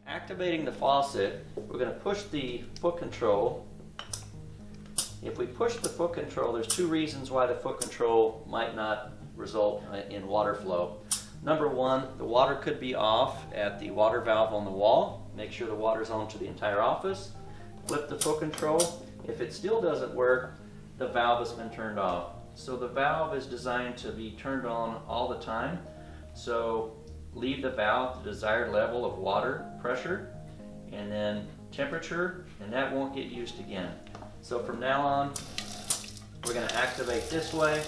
Activating the faucet, we're going to push the foot control. If we push the foot control, there's two reasons why the foot control might not result in water flow. Number one, the water could be off at the water valve on the wall. Make sure the water's on to the entire office. Flip the foot control. If it still doesn't work, the valve has been turned off. So the valve is designed to be turned on all the time. So leave the valve at the desired level of water pressure and then temperature, and that won't get used again. So from now on, we're going to activate this way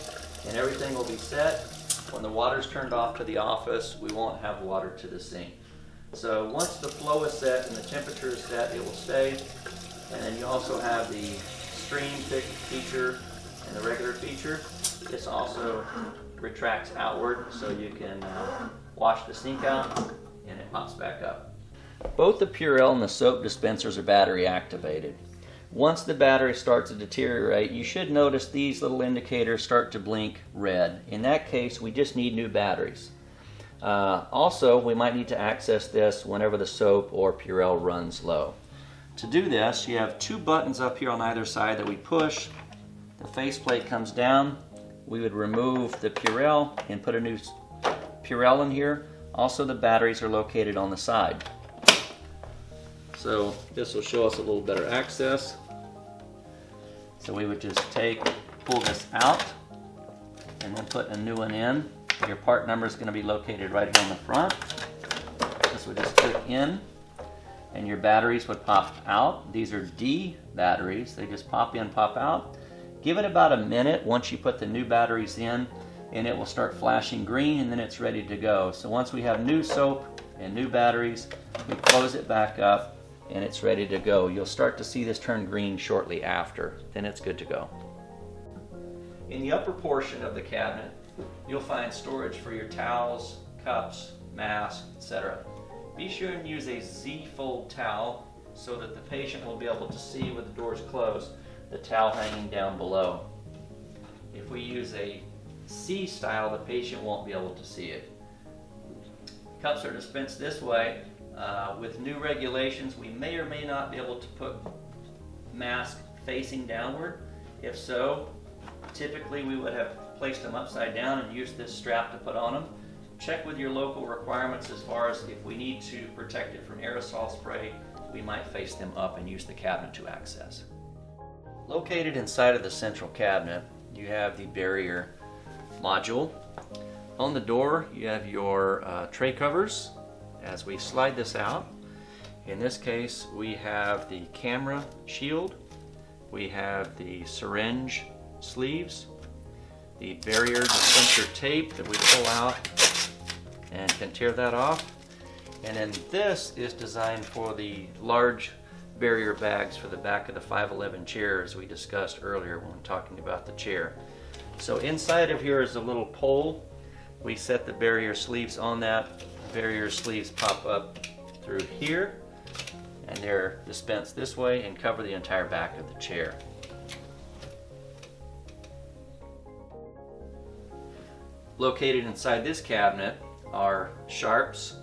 and everything will be set. When the water's turned off to the office, we won't have water to the sink. So once the flow is set and the temperature is set, it will stay. And then you also have the stream feature and the regular feature. This also retracts outward so you can wash the sink out and it pops back up. Both the Purell and the soap dispensers are battery activated. Once the battery starts to deteriorate, you should notice these little indicators start to blink red. In that case, we just need new batteries. Also, we might need to access this whenever the soap or Purell runs low. To do this, you have two buttons up here on either side that we push. The faceplate comes down. We would remove the Purell and put a new Purell in here. Also, the batteries are located on the side. So this will show us a little better access. So we would just pull this out and then put a new one in. Your part number is going to be located right here on the front. This would just click in and your batteries would pop out. These are D batteries. They just pop in, pop out. Give it about a minute once you put the new batteries in and it will start flashing green and then it's ready to go. So once we have new soap and new batteries, we close it back up and it's ready to go. You'll start to see this turn green shortly after. Then it's good to go. In the upper portion of the cabinet, you'll find storage for your towels, cups, masks, etc. Be sure and use a Z-fold towel so that the patient will be able to see with the doors closed the towel hanging down below. If we use a C style, the patient won't be able to see it. Cups are dispensed this way. With new regulations, we may or may not be able to put masks facing downward. If so, typically we would have placed them upside down and used this strap to put on them. Check with your local requirements as far as if we need to protect it from aerosol spray, we might face them up and use the cabinet to access. Located inside of the central cabinet, you have the barrier module. On the door, you have your tray covers. As we slide this out, in this case, we have the camera shield, we have the syringe sleeves, the barrier dispenser tape that we pull out and can tear that off. And then this is designed for the large barrier bags for the back of the 511 chair, as we discussed earlier when talking about the chair. So inside of here is a little pole. We set the barrier sleeves on that. Barrier sleeves pop up through here and they're dispensed this way and cover the entire back of the chair. Located inside this cabinet are sharps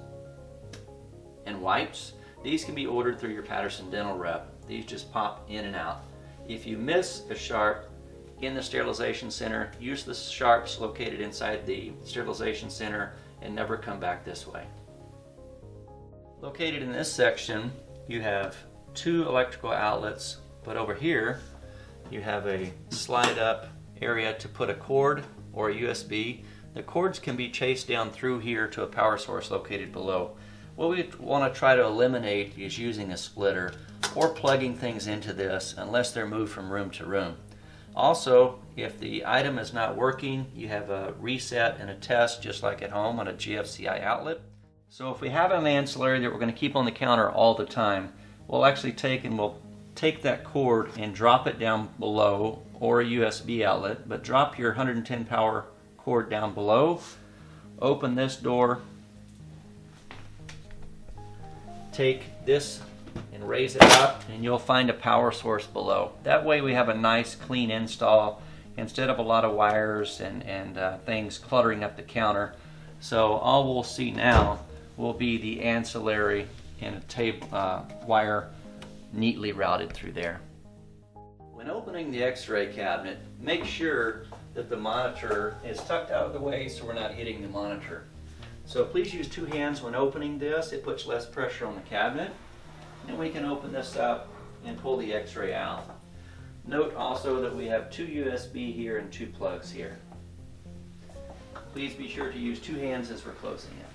and wipes. These can be ordered through your Patterson Dental rep. These just pop in and out. If you miss a sharp in the sterilization center, use the sharps located inside the sterilization center and never come back this way. Located in this section, you have two electrical outlets, but over here you have a slide up area to put a cord or a USB. The cords can be chased down through here to a power source located below. What we want to try to eliminate is using a splitter or plugging things into this unless they're moved from room to room. Also, if the item is not working, you have a reset and a test just like at home on a GFCI outlet. So if we have an ancillary that we're going to keep on the counter all the time, we'll actually take that cord and drop it down below, or a USB outlet, but drop your 110 power cord down below, open this door, take this and raise it up, and you'll find a power source below. That way we have a nice clean install instead of a lot of wires and things cluttering up the counter. So all we'll see now will be the ancillary and a tape wire neatly routed through there. When opening the Xray cabinet, make sure that the monitor is tucked out of the way so we're not hitting the monitor. So please use 2 hands when opening this. It puts less pressure on the cabinet. And we can open this up and pull the Xray out. Note also that we have 2 USB here and 2 plugs here. Please be sure to use 2 hands as we're closing it.